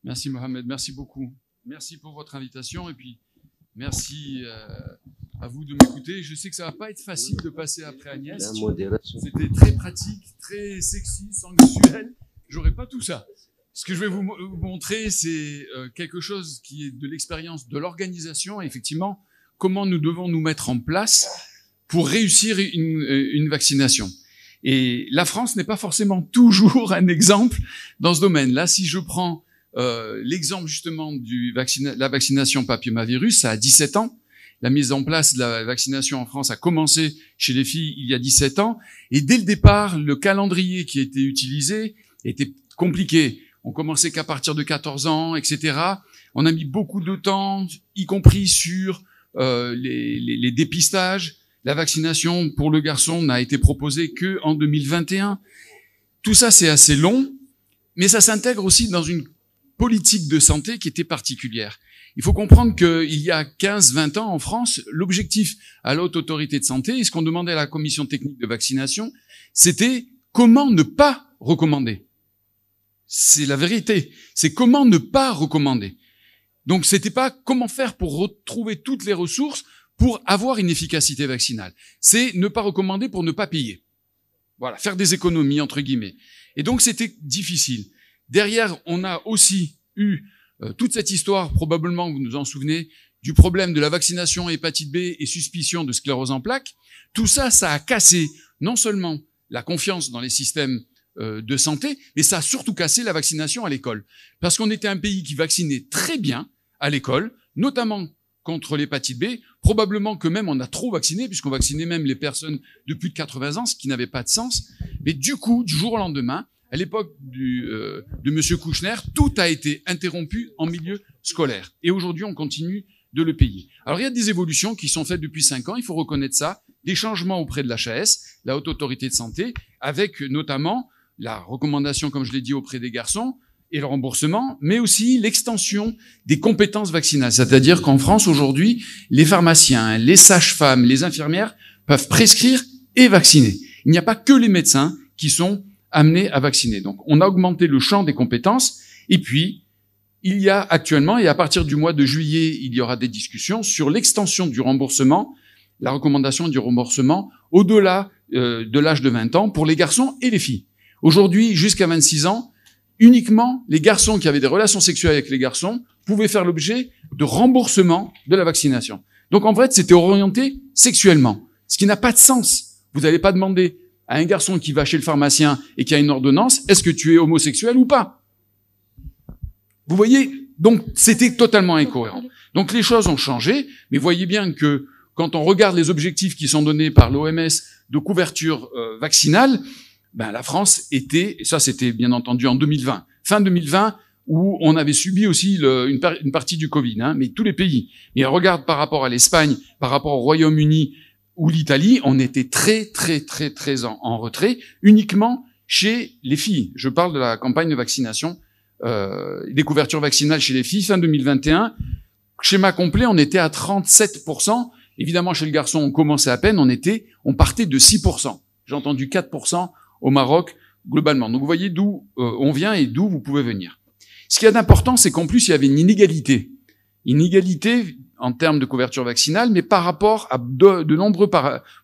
Merci Mohamed, merci beaucoup. Merci pour votre invitation et puis merci à vous de m'écouter. Je sais que ça va pas être facile de passer après Agnès. C'était très pratique, très sexy, sensuel. J'aurais pas tout ça. Ce que je vais vous montrer, c'est quelque chose qui est de l'expérience de l'organisation et effectivement, comment nous devons nous mettre en place pour réussir une vaccination. Et la France n'est pas forcément toujours un exemple dans ce domaine-là. Si je prends l'exemple justement la vaccination papillomavirus, ça a 17 ans. La mise en place de la vaccination en France a commencé chez les filles il y a 17 ans. Et dès le départ, le calendrier qui a été utilisé était compliqué. On commençait qu'à partir de 14 ans, etc. On a mis beaucoup de temps, y compris sur les dépistages. La vaccination pour le garçon n'a été proposée que en 2021. Tout ça, c'est assez long, mais ça s'intègre aussi dans une politique de santé qui était particulière. Il faut comprendre qu'il y a 15-20 ans en France, l'objectif à la Haute Autorité de Santé, et ce qu'on demandait à la Commission technique de vaccination, c'était comment ne pas recommander. C'est la vérité. C'est comment ne pas recommander. Donc c'était pas comment faire pour retrouver toutes les ressources pour avoir une efficacité vaccinale. C'est ne pas recommander pour ne pas payer. Voilà, faire des économies, entre guillemets. Et donc c'était difficile. Derrière, on a aussi eu toute cette histoire, probablement, vous nous en souvenez, du problème de la vaccination hépatite B et suspicion de sclérose en plaques. Tout ça, ça a cassé non seulement la confiance dans les systèmes de santé, mais ça a surtout cassé la vaccination à l'école. Parce qu'on était un pays qui vaccinait très bien à l'école, notamment contre l'hépatite B, probablement que même on a trop vacciné, puisqu'on vaccinait même les personnes de plus de 80 ans, ce qui n'avait pas de sens. Mais du coup, du jour au lendemain, à l'époque de Monsieur Kouchner, tout a été interrompu en milieu scolaire. Et aujourd'hui, on continue de le payer. Alors, il y a des évolutions qui sont faites depuis 5 ans, il faut reconnaître ça, des changements auprès de l'HAS, la Haute Autorité de Santé, avec notamment la recommandation, comme je l'ai dit, auprès des garçons, et le remboursement, mais aussi l'extension des compétences vaccinales. C'est-à-dire qu'en France, aujourd'hui, les pharmaciens, les sages-femmes, les infirmières peuvent prescrire et vacciner. Il n'y a pas que les médecins qui sont amenés à vacciner. Donc, on a augmenté le champ des compétences. Et puis, il y a actuellement, et à partir du mois de juillet, il y aura des discussions sur l'extension du remboursement, la recommandation du remboursement au-delà de l'âge de 20 ans pour les garçons et les filles. Aujourd'hui, jusqu'à 26 ans, uniquement les garçons qui avaient des relations sexuelles avec les garçons pouvaient faire l'objet de remboursement de la vaccination. Donc en fait, c'était orienté sexuellement, ce qui n'a pas de sens. Vous n'allez pas demander à un garçon qui va chez le pharmacien et qui a une ordonnance, est-ce que tu es homosexuel ou pas? Vous voyez? Donc c'était totalement incohérent. Donc les choses ont changé, mais voyez bien que quand on regarde les objectifs qui sont donnés par l'OMS de couverture vaccinale, ben, la France était, et ça c'était bien entendu en 2020, fin 2020, où on avait subi aussi une partie du Covid, hein, mais tous les pays. Mais regarde par rapport à l'Espagne, par rapport au Royaume-Uni ou l'Italie, on était très en retrait, uniquement chez les filles. Je parle de la campagne de vaccination, des couvertures vaccinales chez les filles, fin 2021. Schéma complet, on était à 37%. Évidemment, chez le garçon, on commençait à peine, on partait de 6%. J'ai entendu 4% au Maroc, globalement. Donc vous voyez d'où on vient et d'où vous pouvez venir. Ce qui est important, c'est qu'en plus, il y avait une inégalité. Une inégalité en termes de couverture vaccinale, mais par rapport à de nombreux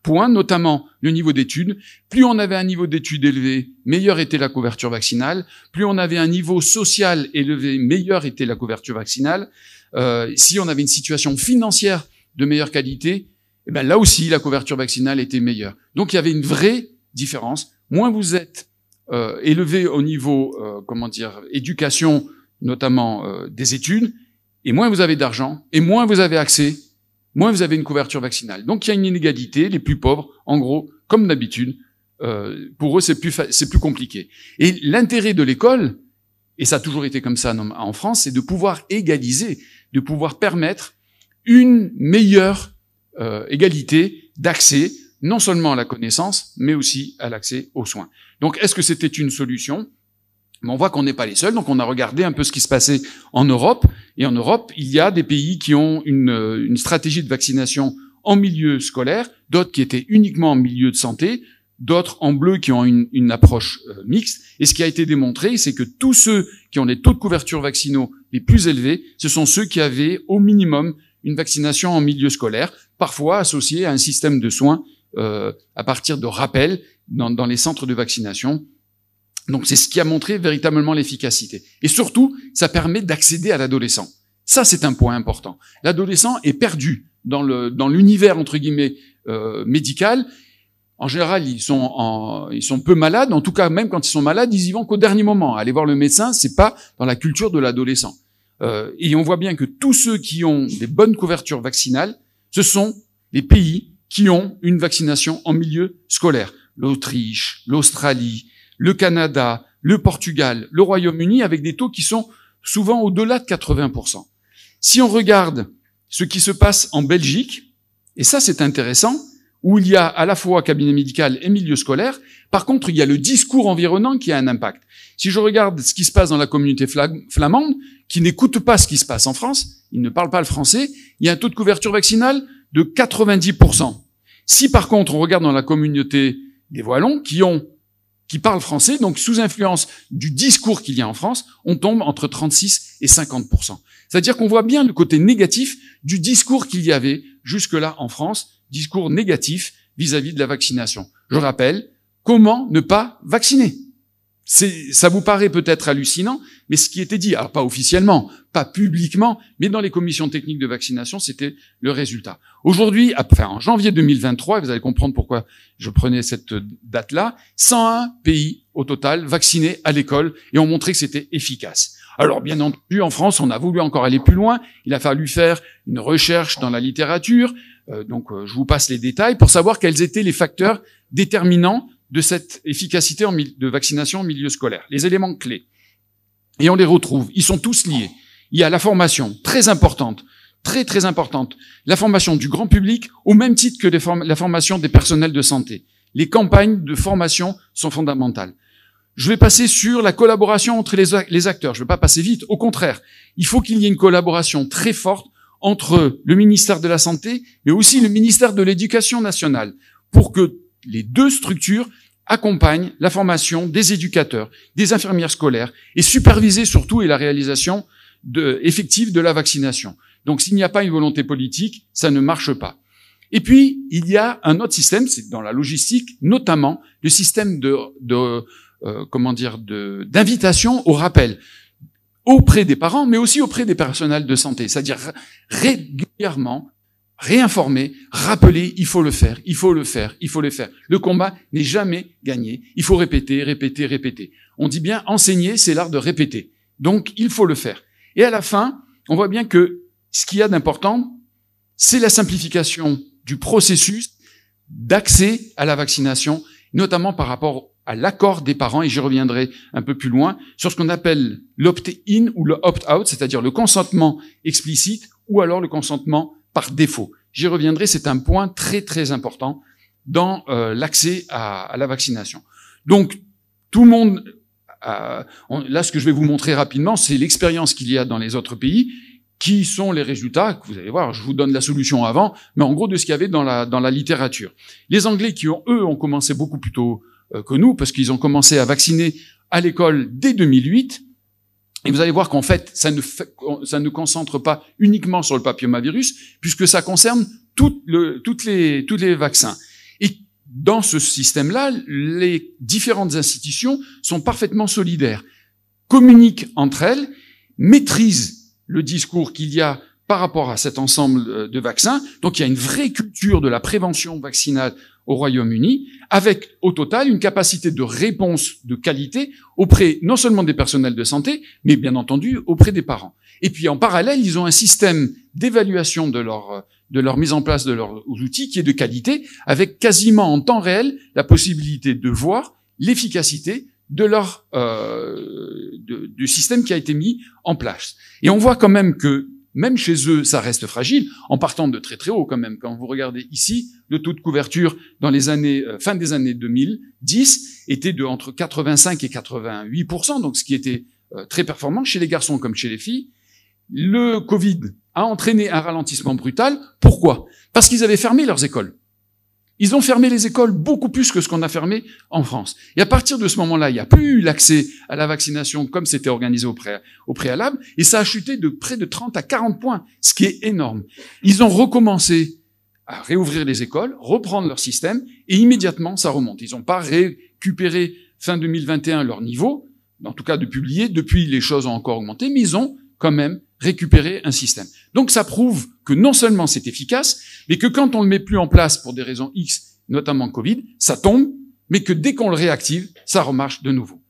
points, notamment le niveau d'études. Plus on avait un niveau d'études élevé, meilleure était la couverture vaccinale. Plus on avait un niveau social élevé, meilleure était la couverture vaccinale. Si on avait une situation financière de meilleure qualité, eh ben là aussi, la couverture vaccinale était meilleure. Donc il y avait une vraie différence. Moins vous êtes élevé au niveau, éducation, notamment des études, et moins vous avez d'argent, et moins vous avez accès, moins vous avez une couverture vaccinale. Donc il y a une inégalité, les plus pauvres, en gros, comme d'habitude, pour eux c'est plus compliqué. Et l'intérêt de l'école, et ça a toujours été comme ça en France, c'est de pouvoir égaliser, de pouvoir permettre une meilleure égalité d'accès, non seulement à la connaissance, mais aussi à l'accès aux soins. Donc, est-ce que c'était une solution? Mais on voit qu'on n'est pas les seuls, donc on a regardé un peu ce qui se passait en Europe, et en Europe, il y a des pays qui ont une stratégie de vaccination en milieu scolaire, d'autres qui étaient uniquement en milieu de santé, d'autres en bleu qui ont une approche mixte. Et ce qui a été démontré, c'est que tous ceux qui ont les taux de couverture vaccinaux les plus élevés, ce sont ceux qui avaient au minimum une vaccination en milieu scolaire, parfois associée à un système de soins à partir de rappels dans les centres de vaccination. Donc c'est ce qui a montré véritablement l'efficacité. Et surtout, ça permet d'accéder à l'adolescent. Ça, c'est un point important. L'adolescent est perdu dans l'univers, entre guillemets, médical. En général, ils sont peu malades. En tout cas, même quand ils sont malades, ils y vont qu'au dernier moment. Aller voir le médecin, c'est pas dans la culture de l'adolescent. Et on voit bien que tous ceux qui ont des bonnes couvertures vaccinales, ce sont les pays qui ont une vaccination en milieu scolaire. L'Autriche, l'Australie, le Canada, le Portugal, le Royaume-Uni, avec des taux qui sont souvent au-delà de 80%. Si on regarde ce qui se passe en Belgique, et ça c'est intéressant, où il y a à la fois cabinet médical et milieu scolaire, par contre il y a le discours environnant qui a un impact. Si je regarde ce qui se passe dans la communauté flamande, qui n'écoute pas ce qui se passe en France, ils ne parlent pas le français, il y a un taux de couverture vaccinale de 90%. Si par contre on regarde dans la communauté des Wallons, qui parlent français, donc sous influence du discours qu'il y a en France, on tombe entre 36 et 50%. C'est-à-dire qu'on voit bien le côté négatif du discours qu'il y avait jusque-là en France, discours négatif vis-à-vis de la vaccination. Je rappelle, comment ne pas vacciner ? Ça vous paraît peut-être hallucinant, mais ce qui était dit, alors pas officiellement, pas publiquement, mais dans les commissions techniques de vaccination, c'était le résultat. Aujourd'hui, en janvier 2023, vous allez comprendre pourquoi je prenais cette date-là, 101 pays au total vaccinés à l'école et ont montré que c'était efficace. Alors bien entendu, en France, on a voulu encore aller plus loin, il a fallu faire une recherche dans la littérature, je vous passe les détails pour savoir quels étaient les facteurs déterminants de cette efficacité de vaccination en milieu scolaire, les éléments clés. Et on les retrouve, ils sont tous liés. Il y a la formation, très importante, très importante, la formation du grand public au même titre que la formation des personnels de santé. Les campagnes de formation sont fondamentales. Je vais passer sur la collaboration entre les acteurs, je ne vais pas passer vite, au contraire, il faut qu'il y ait une collaboration très forte entre le ministère de la Santé, mais aussi le ministère de l'Éducation nationale, pour que les deux structures accompagnent la formation des éducateurs, des infirmières scolaires et superviser surtout la réalisation effective de la vaccination. Donc s'il n'y a pas une volonté politique, ça ne marche pas. Et puis, il y a un autre système, c'est dans la logistique, notamment le système d'invitation au rappel auprès des parents, mais aussi auprès des personnels de santé. C'est-à-dire régulièrement réinformer, rappeler, il faut le faire, il faut le faire, il faut le faire. Le combat n'est jamais gagné. Il faut répéter, répéter, répéter. On dit bien, enseigner, c'est l'art de répéter. Donc, il faut le faire. Et à la fin, on voit bien que ce qu'il y a d'important, c'est la simplification du processus d'accès à la vaccination, notamment par rapport à l'accord des parents, et j'y reviendrai un peu plus loin, sur ce qu'on appelle l'opt-in ou le opt-out, c'est-à-dire le consentement explicite ou alors le consentement par défaut. J'y reviendrai, c'est un point très important dans l'accès à la vaccination. Donc, tout le monde, là ce que je vais vous montrer rapidement, c'est l'expérience qu'il y a dans les autres pays, qui sont les résultats, que vous allez voir, je vous donne la solution avant, mais en gros de ce qu'il y avait dans la littérature. Les Anglais qui, eux, ont commencé beaucoup plus tôt que nous, parce qu'ils ont commencé à vacciner à l'école dès 2008, et vous allez voir qu'en fait, ça ne concentre pas uniquement sur le papillomavirus, puisque ça concerne tous les vaccins. Et dans ce système-là, les différentes institutions sont parfaitement solidaires, communiquent entre elles, maîtrisent le discours qu'il y a par rapport à cet ensemble de vaccins. Donc il y a une vraie culture de la prévention vaccinale au Royaume-Uni, avec au total une capacité de réponse de qualité auprès non seulement des personnels de santé, mais bien entendu auprès des parents. Et puis en parallèle, ils ont un système d'évaluation de leur mise en place de leurs outils qui est de qualité, avec quasiment en temps réel la possibilité de voir l'efficacité de du système qui a été mis en place. Et on voit quand même que même chez eux, ça reste fragile, en partant de très haut quand même. Quand vous regardez ici, le taux de couverture dans les années fin des années 2010 était de entre 85 et 88%, donc ce qui était très performant chez les garçons comme chez les filles. Le Covid a entraîné un ralentissement brutal. Pourquoi ? Parce qu'ils avaient fermé leurs écoles. Ils ont fermé les écoles beaucoup plus que ce qu'on a fermé en France. Et à partir de ce moment-là, il n'y a plus eu l'accès à la vaccination comme c'était organisé au préalable, et ça a chuté de près de 30 à 40 points, ce qui est énorme. Ils ont recommencé à réouvrir les écoles, reprendre leur système, et immédiatement, ça remonte. Ils n'ont pas récupéré fin 2021 leur niveau, en tout cas de publier, depuis les choses ont encore augmenté, mais ils ont quand même récupéré un système. Donc ça prouve que non seulement c'est efficace, mais que quand on le met plus en place pour des raisons X, notamment Covid, ça tombe, mais que dès qu'on le réactive, ça remarche de nouveau.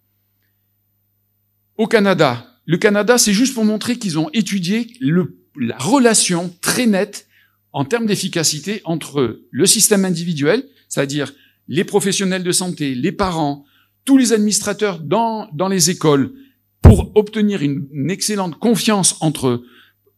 Au Canada, le Canada, c'est juste pour montrer qu'ils ont étudié la relation très nette en termes d'efficacité entre le système individuel, c'est-à-dire les professionnels de santé, les parents, tous les administrateurs dans les écoles, pour obtenir une excellente confiance entre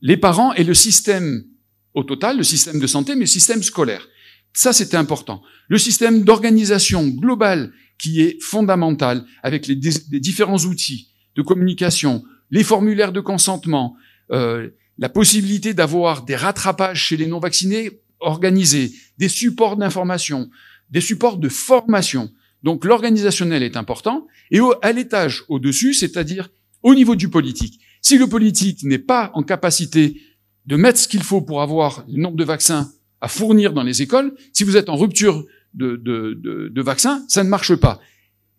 les parents et le système au total, le système de santé, mais le système scolaire. Ça, c'était important. Le système d'organisation globale qui est fondamental, avec les différents outils de communication, les formulaires de consentement, la possibilité d'avoir des rattrapages chez les non-vaccinés organisés, des supports d'information, des supports de formation. Donc l'organisationnel est important. Et à l'étage au-dessus, c'est-à-dire au niveau du politique. Si le politique n'est pas en capacité de mettre ce qu'il faut pour avoir le nombre de vaccins à fournir dans les écoles, si vous êtes en rupture de vaccins, ça ne marche pas.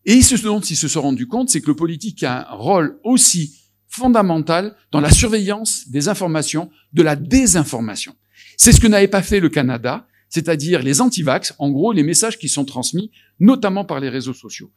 Et ce dont ils se sont rendus compte, c'est que le politique a un rôle aussi fondamental dans la surveillance des informations, de la désinformation. C'est ce que n'avait pas fait le Canada, c'est-à-dire les anti-vax, en gros les messages qui sont transmis, notamment par les réseaux sociaux.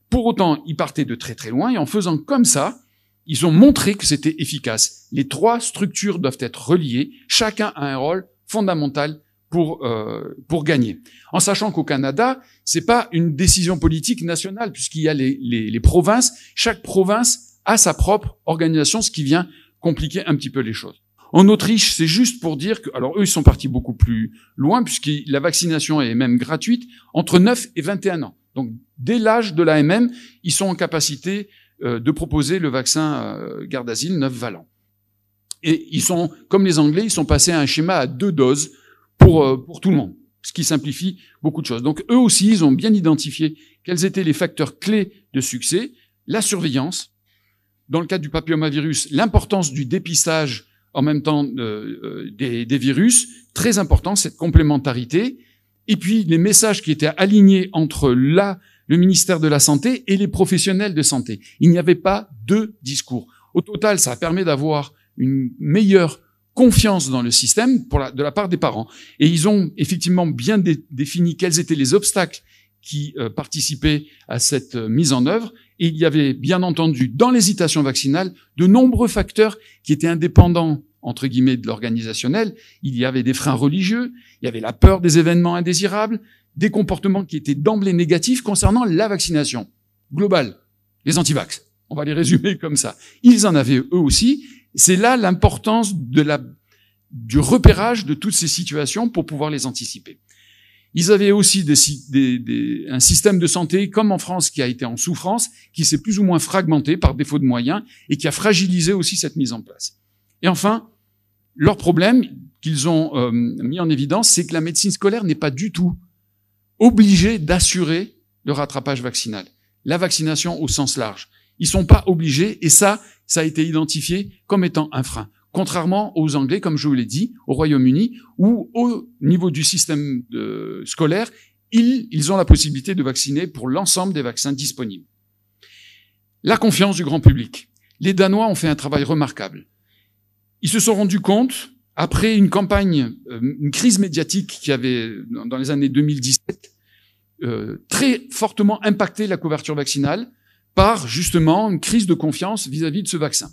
Pour autant, ils partaient de très très loin, et en faisant comme ça, ils ont montré que c'était efficace. Les trois structures doivent être reliées, chacun a un rôle fondamental pour gagner. En sachant qu'au Canada, c'est pas une décision politique nationale, puisqu'il y a les provinces, chaque province a sa propre organisation, ce qui vient compliquer un petit peu les choses. En Autriche, c'est juste pour dire que, alors eux, ils sont partis beaucoup plus loin, puisque la vaccination est même gratuite, entre 9 et 21 ans. Donc, dès l'âge de l'AMM, ils sont en capacité de proposer le vaccin Gardasil 9 valent. Et ils sont, comme les Anglais, ils sont passés à un schéma à 2 doses pour tout le monde, ce qui simplifie beaucoup de choses. Donc, eux aussi, ils ont bien identifié quels étaient les facteurs clés de succès, la surveillance, dans le cas du papillomavirus, l'importance du dépistage en même temps des virus, très important, cette complémentarité, et puis les messages qui étaient alignés entre le ministère de la Santé et les professionnels de santé. Il n'y avait pas deux discours. Au total, ça permet d'avoir une meilleure confiance dans le système de la part des parents. Et ils ont effectivement bien défini quels étaient les obstacles qui participaient à cette mise en œuvre. Et il y avait bien entendu, dans l'hésitation vaccinale, de nombreux facteurs qui étaient indépendants, entre guillemets, de l'organisationnel. Il y avait des freins religieux, il y avait la peur des événements indésirables, des comportements qui étaient d'emblée négatifs concernant la vaccination globale, les antivax. On va les résumer comme ça. Ils en avaient eux aussi. C'est là l'importance du repérage de toutes ces situations pour pouvoir les anticiper. Ils avaient aussi un système de santé, comme en France, qui a été en souffrance, qui s'est plus ou moins fragmenté par défaut de moyens et qui a fragilisé aussi cette mise en place. Et enfin, leur problème qu'ils ont mis en évidence, c'est que la médecine scolaire n'est pas du tout obligée d'assurer le rattrapage vaccinal, la vaccination au sens large. Ils sont pas obligés, et ça a été identifié comme étant un frein. Contrairement aux Anglais, comme je vous l'ai dit, au Royaume-Uni, où au niveau du système scolaire, ils ont la possibilité de vacciner pour l'ensemble des vaccins disponibles. La confiance du grand public. Les Danois ont fait un travail remarquable. Ils se sont rendus compte, après une campagne, une crise médiatique qui avait, dans les années 2017, très fortement impacté la couverture vaccinale par, justement, une crise de confiance vis-à-vis de ce vaccin.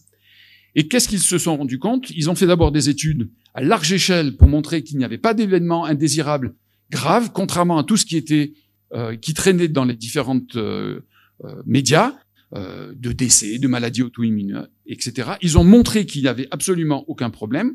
Et qu'est-ce qu'ils se sont rendus compte? Ils ont fait d'abord des études à large échelle pour montrer qu'il n'y avait pas d'événements indésirables graves, contrairement à tout ce qui traînait dans les différentes médias, de décès, de maladies auto-immunes, etc. Ils ont montré qu'il n'y avait absolument aucun problème.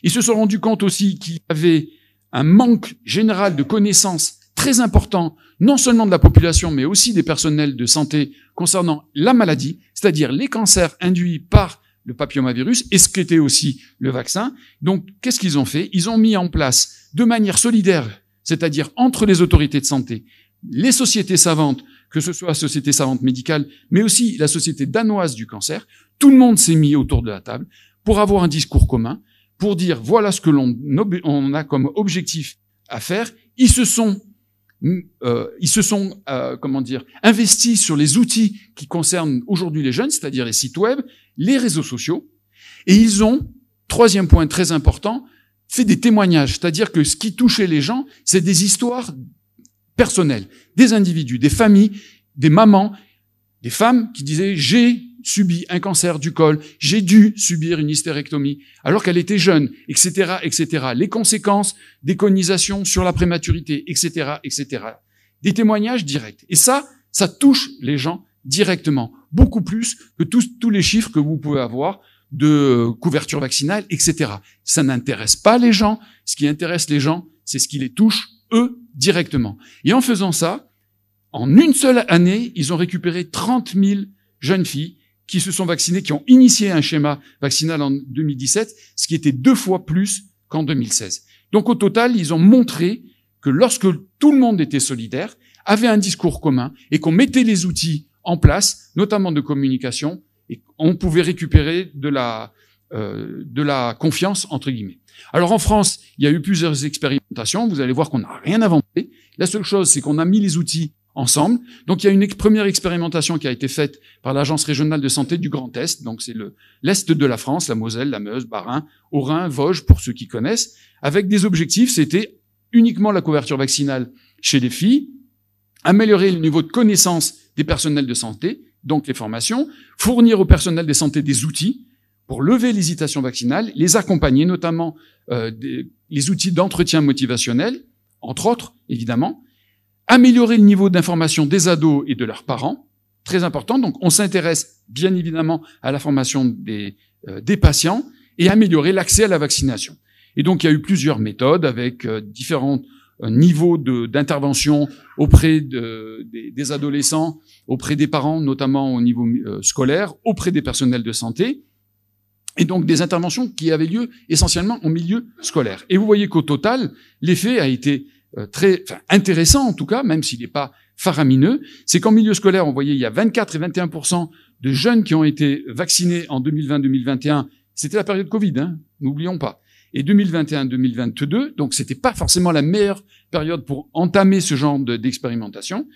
Ils se sont rendus compte aussi qu'il y avait un manque général de connaissances très important, non seulement de la population, mais aussi des personnels de santé concernant la maladie, c'est-à-dire les cancers induits par le papillomavirus, et ce qu'était aussi le vaccin. Donc, qu'est-ce qu'ils ont fait? Ils ont mis en place, de manière solidaire, c'est-à-dire entre les autorités de santé, les sociétés savantes, que ce soit la Société savante médicale, mais aussi la Société danoise du cancer, tout le monde s'est mis autour de la table pour avoir un discours commun, pour dire voilà ce que on a comme objectif à faire. Ils se sont investis sur les outils qui concernent aujourd'hui les jeunes, c'est-à-dire les sites web, les réseaux sociaux, et ils ont, troisième point très important, fait des témoignages, c'est-à-dire que ce qui touchait les gens, c'est des histoires personnelles, des individus, des familles, des mamans, des femmes qui disaient « j'ai subi un cancer du col, j'ai dû subir une hystérectomie alors qu'elle était jeune, etc., etc. » Les conséquences des colonisations sur la prématurité, etc., etc. Des témoignages directs. Et ça touche les gens directement, beaucoup plus que tous les chiffres que vous pouvez avoir de couverture vaccinale, etc. Ça n'intéresse pas les gens. Ce qui intéresse les gens, c'est ce qui les touche, eux, directement. Et en faisant ça, en une seule année, ils ont récupéré 30 000 jeunes filles qui se sont vaccinées, qui ont initié un schéma vaccinal en 2017, ce qui était 2 fois plus qu'en 2016. Donc au total, ils ont montré que lorsque tout le monde était solidaire, avait un discours commun, et qu'on mettait les outils en place, notamment de communication, et on pouvait récupérer de la confiance, entre guillemets. Alors en France, il y a eu plusieurs expérimentations. Vous allez voir qu'on n'a rien inventé. La seule chose, c'est qu'on a mis les outils ensemble. Donc il y a une première expérimentation qui a été faite par l'Agence régionale de santé du Grand Est. Donc c'est l'Est de la France, la Moselle, la Meuse, Bas-Rhin, Haut-Rhin, Vosges, pour ceux qui connaissent, avec des objectifs. C'était uniquement la couverture vaccinale chez les filles, améliorer le niveau de connaissance des personnels de santé, donc les formations, fournir au personnel de santé des outils pour lever l'hésitation vaccinale, les accompagner, notamment les outils d'entretien motivationnel, entre autres, évidemment, améliorer le niveau d'information des ados et de leurs parents, très important. Donc, on s'intéresse bien évidemment à la formation des patients et améliorer l'accès à la vaccination. Et donc, il y a eu plusieurs méthodes avec différents niveaux d'intervention auprès des adolescents, auprès des parents, notamment au niveau scolaire, auprès des personnels de santé, et donc des interventions qui avaient lieu essentiellement au milieu scolaire. Et vous voyez qu'au total, l'effet a été très intéressant en tout cas, même s'il n'est pas faramineux. C'est qu'en milieu scolaire, on voyait il y a 24 et 21% de jeunes qui ont été vaccinés en 2020-2021. C'était la période Covid, hein, n'oublions pas. Et 2021-2022, donc c'était pas forcément la meilleure période pour entamer ce genre d'expérimentation.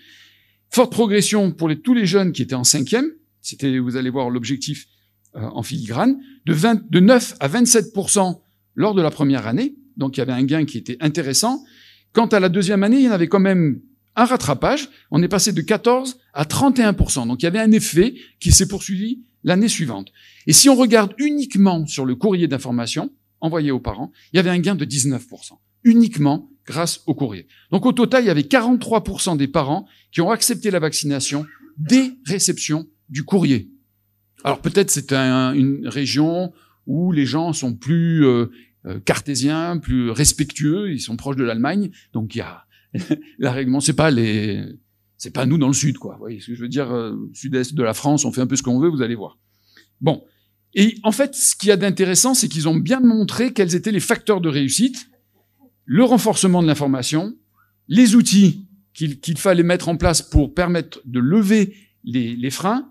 Forte progression pour tous les jeunes qui étaient en 5e. C'était, vous allez voir l'objectif en filigrane, de 9 à 27% lors de la première année. Donc il y avait un gain qui était intéressant. Quant à la deuxième année, il y en avait quand même un rattrapage. On est passé de 14 à 31%. Donc il y avait un effet qui s'est poursuivi l'année suivante. Et si on regarde uniquement sur le courrier d'information envoyé aux parents, il y avait un gain de 19%. Uniquement grâce au courrier. Donc au total, il y avait 43% des parents qui ont accepté la vaccination dès réception du courrier. Alors peut-être c'est une région où les gens sont plus cartésiens, plus respectueux, ils sont proches de l'Allemagne, donc il y a la règlement, c'est pas nous dans le sud, quoi. Vous voyez ce que je veux dire, sud-est de la France, on fait un peu ce qu'on veut, vous allez voir. Bon. Et en fait, ce qu'il y a d'intéressant, c'est qu'ils ont bien montré quels étaient les facteurs de réussite, le renforcement de l'information, les outils qu'il fallait mettre en place pour permettre de lever les freins,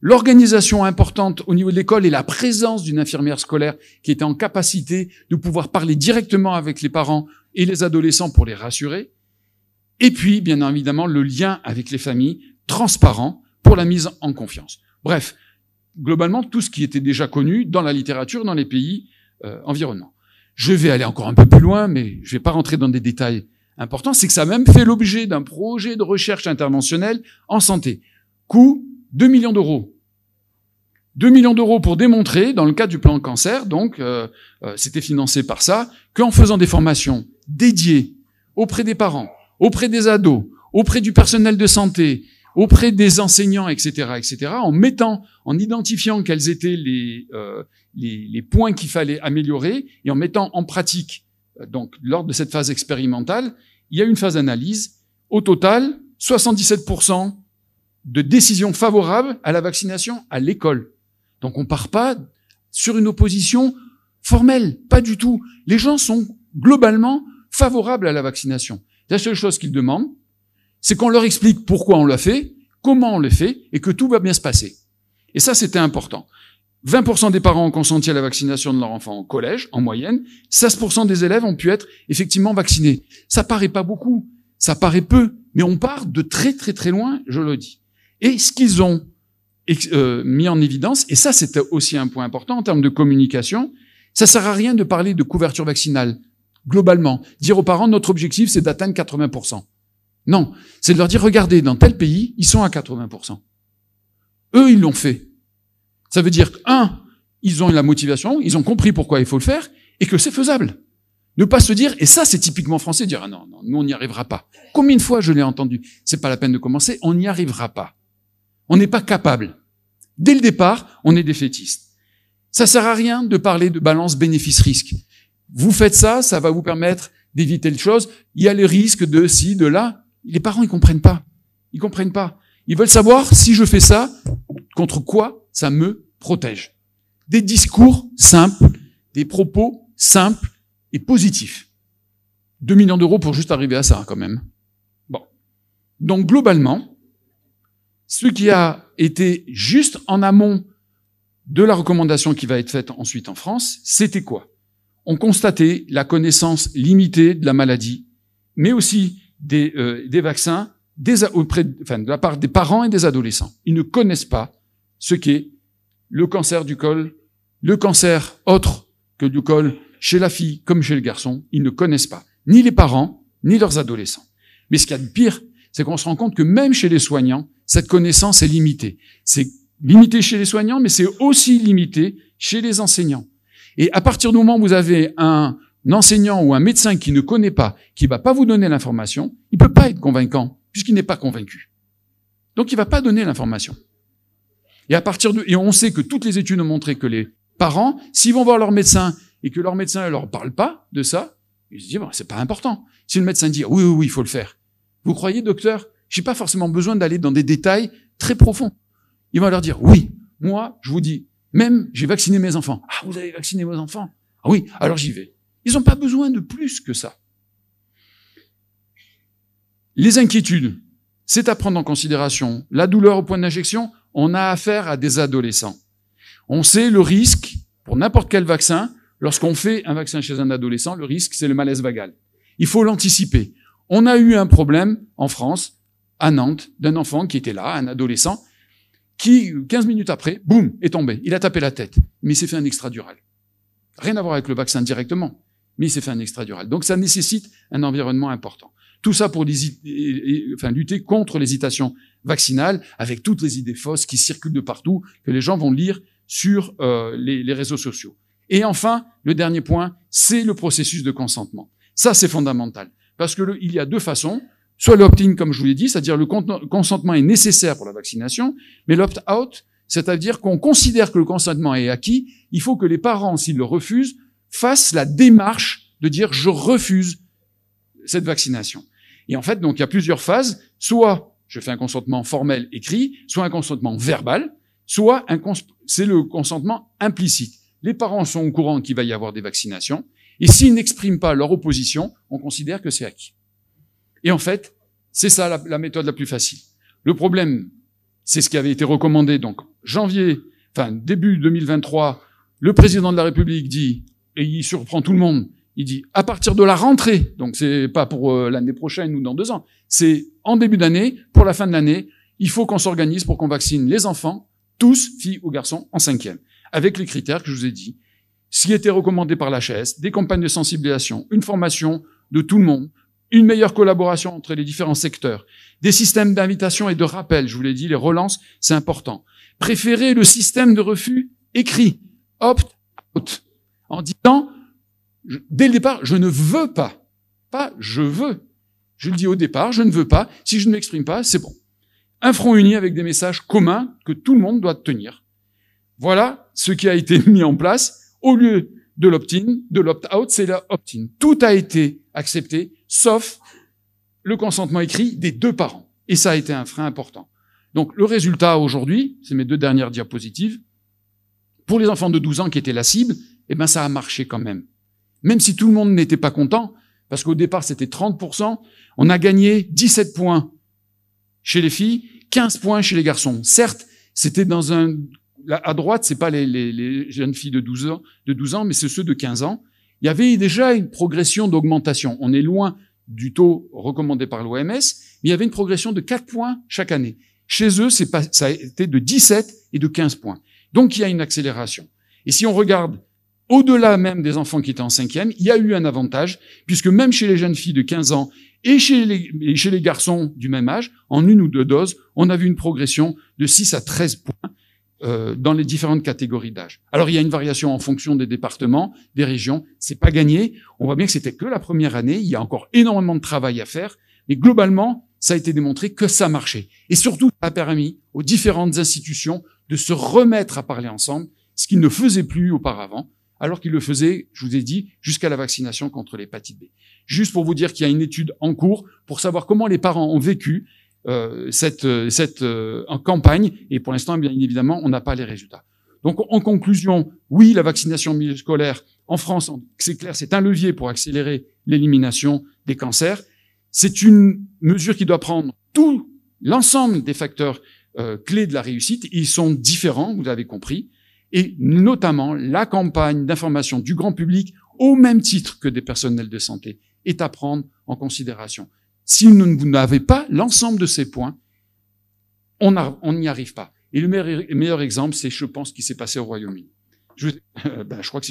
l'organisation importante au niveau de l'école et la présence d'une infirmière scolaire qui était en capacité de pouvoir parler directement avec les parents et les adolescents pour les rassurer, et puis, bien évidemment, le lien avec les familles transparent pour la mise en confiance. Bref, globalement, tout ce qui était déjà connu dans la littérature, dans les pays environnants. Je vais aller encore un peu plus loin, mais je vais pas rentrer dans des détails importants. C'est que ça a même fait l'objet d'un projet de recherche interventionnelle en santé. Coût 2 millions d'euros. 2 millions d'euros pour démontrer, dans le cadre du plan cancer, donc c'était financé par ça, qu'en faisant des formations dédiées auprès des parents, auprès des ados, auprès du personnel de santé, auprès des enseignants, etc., etc., en identifiant quels étaient les points qu'il fallait améliorer et en mettant en pratique, donc lors de cette phase expérimentale, il y a une phase d'analyse. Au total, 77% de décisions favorables à la vaccination à l'école. Donc on part pas sur une opposition formelle, pas du tout. Les gens sont globalement favorables à la vaccination. La seule chose qu'ils demandent, c'est qu'on leur explique pourquoi on l'a fait, comment on le fait, et que tout va bien se passer. Et ça, c'était important. 20% des parents ont consenti à la vaccination de leur enfant au collège, en moyenne. 16% des élèves ont pu être effectivement vaccinés. Ça paraît pas beaucoup, ça paraît peu, mais on part de très très très loin, je le dis. Et ce qu'ils ont mis en évidence, et ça c'était aussi un point important en termes de communication, ça sert à rien de parler de couverture vaccinale, globalement. Dire aux parents, notre objectif c'est d'atteindre 80%. Non, c'est de leur dire, regardez, dans tel pays, ils sont à 80%. Eux, ils l'ont fait. Ça veut dire, ils ont la motivation, ils ont compris pourquoi il faut le faire, et que c'est faisable. Ne pas se dire, et ça c'est typiquement français, dire, ah non, nous on n'y arrivera pas. Combien de fois je l'ai entendu? C'est pas la peine de commencer, on n'y arrivera pas. On n'est pas capable. Dès le départ, on est défaitiste. Ça sert à rien de parler de balance bénéfice-risque. Vous faites ça, ça va vous permettre d'éviter les choses. Il y a les risques de ci, de là. Les parents, ils comprennent pas. Ils comprennent pas. Ils veulent savoir si je fais ça, contre quoi ça me protège. Des discours simples, des propos simples et positifs. 2 millions d'euros pour juste arriver à ça, quand même. Bon. Donc, globalement, ce qui a été juste en amont de la recommandation qui va être faite ensuite en France, c'était quoi? On constatait la connaissance limitée de la maladie, mais aussi des vaccins de la part des parents et des adolescents. Ils ne connaissent pas ce qu'est le cancer du col, le cancer autre que du col, chez la fille comme chez le garçon. Ils ne connaissent pas, ni les parents, ni leurs adolescents. Mais ce qu'il y a de pire, c'est qu'on se rend compte que même chez les soignants, cette connaissance est limitée. C'est limité chez les soignants, mais c'est aussi limité chez les enseignants. Et à partir du moment où vous avez un enseignant ou un médecin qui ne connaît pas, qui va pas vous donner l'information, il peut pas être convaincant, puisqu'il n'est pas convaincu. Donc il va pas donner l'information. Et on sait que toutes les études ont montré que les parents, s'ils vont voir leur médecin et que leur médecin ne leur parle pas de ça, ils se disent, bon, c'est pas important. Si le médecin dit, oui, il faut le faire. Vous croyez, docteur? J'ai pas forcément besoin d'aller dans des détails très profonds. Ils vont leur dire, oui, moi, je vous dis, même, j'ai vacciné mes enfants. Ah, vous avez vacciné vos enfants? Ah oui, alors j'y vais. Ils n'ont pas besoin de plus que ça. Les inquiétudes, c'est à prendre en considération. La douleur au point d'injection, on a affaire à des adolescents. On sait le risque, pour n'importe quel vaccin, lorsqu'on fait un vaccin chez un adolescent, le risque, c'est le malaise vagal. Il faut l'anticiper. On a eu un problème en France, à Nantes, d'un enfant qui était là, un adolescent, qui, 15 minutes après, boum, est tombé. Il a tapé la tête, mais il s'est fait un extradural. Rien à voir avec le vaccin directement, mais il s'est fait un extradural. Donc ça nécessite un environnement important. Tout ça pour lutter contre l'hésitation vaccinale, avec toutes les idées fausses qui circulent de partout, que les gens vont lire sur les réseaux sociaux. Et enfin, le dernier point, c'est le processus de consentement. Ça, c'est fondamental. Parce que il y a deux façons. Soit l'opt-in, comme je vous l'ai dit, c'est-à-dire le consentement est nécessaire pour la vaccination, mais l'opt-out, c'est-à-dire qu'on considère que le consentement est acquis, il faut que les parents, s'ils le refusent, fassent la démarche de dire « je refuse cette vaccination ». Et en fait, donc, il y a plusieurs phases. Soit je fais un consentement formel écrit, soit un consentement verbal, soit c'est le consentement implicite. Les parents sont au courant qu'il va y avoir des vaccinations, et s'ils n'expriment pas leur opposition, on considère que c'est acquis. Et en fait, c'est ça la méthode la plus facile. Le problème, c'est ce qui avait été recommandé, donc début 2023, le président de la République dit, et il surprend tout le monde, il dit, à partir de la rentrée, donc c'est pas pour l'année prochaine ou dans 2 ans, c'est en début d'année, pour la fin de l'année, il faut qu'on s'organise pour qu'on vaccine les enfants, tous, filles ou garçons, en 5e, avec les critères que je vous ai dit, ce qui était recommandé par l'HAS, des campagnes de sensibilisation, une formation de tout le monde, une meilleure collaboration entre les différents secteurs, des systèmes d'invitation et de rappel, je vous l'ai dit, les relances, c'est important. Préférez le système de refus écrit, opt-out, en disant, dès le départ, je ne veux pas, pas je veux. Je le dis au départ, je ne veux pas, si je ne m'exprime pas, c'est bon. Un front uni avec des messages communs que tout le monde doit tenir. Voilà ce qui a été mis en place. Au lieu de l'opt-in, de l'opt-out, c'est la opt-in. Tout a été accepté, sauf le consentement écrit des 2 parents. Et ça a été un frein important. Donc le résultat aujourd'hui, c'est mes 2 dernières diapositives, pour les enfants de 12 ans qui étaient la cible, eh ben ça a marché quand même. Même si tout le monde n'était pas content, parce qu'au départ, c'était 30%. On a gagné 17 points chez les filles, 15 points chez les garçons. Certes, c'était dans un... À droite, c'est pas les jeunes filles de 12 ans, mais c'est ceux de 15 ans. Il y avait déjà une progression d'augmentation. On est loin du taux recommandé par l'OMS, mais il y avait une progression de 4 points chaque année. Chez eux, ça a été de 17 et de 15 points. Donc, il y a une accélération. Et si on regarde au-delà même des enfants qui étaient en 5e, il y a eu un avantage, puisque même chez les jeunes filles de 15 ans et chez les garçons du même âge, en 1 ou 2 doses, on a vu une progression de 6 à 13 points dans les différentes catégories d'âge. Alors, il y a une variation en fonction des départements, des régions. C'est pas gagné. On voit bien que c'était que la première année. Il y a encore énormément de travail à faire. Mais globalement, ça a été démontré que ça marchait. Et surtout, ça a permis aux différentes institutions de se remettre à parler ensemble, ce qu'ils ne faisaient plus auparavant, alors qu'ils le faisaient, je vous ai dit, jusqu'à la vaccination contre l'hépatite B. Juste pour vous dire qu'il y a une étude en cours pour savoir comment les parents ont vécu cette campagne, et pour l'instant, bien évidemment, on n'a pas les résultats. Donc, en conclusion, oui, la vaccination en milieu scolaire, en France, c'est clair, c'est un levier pour accélérer l'élimination des cancers. C'est une mesure qui doit prendre tout l'ensemble des facteurs clés de la réussite. Ils sont différents, vous l'avez compris, et notamment la campagne d'information du grand public, au même titre que des personnels de santé, est à prendre en considération. Si vous n'avez pas l'ensemble de ces points, on n'y arrive pas. Et le meilleur exemple, c'est, je pense, ce qui s'est passé au Royaume-Uni. Je crois que c'est fini.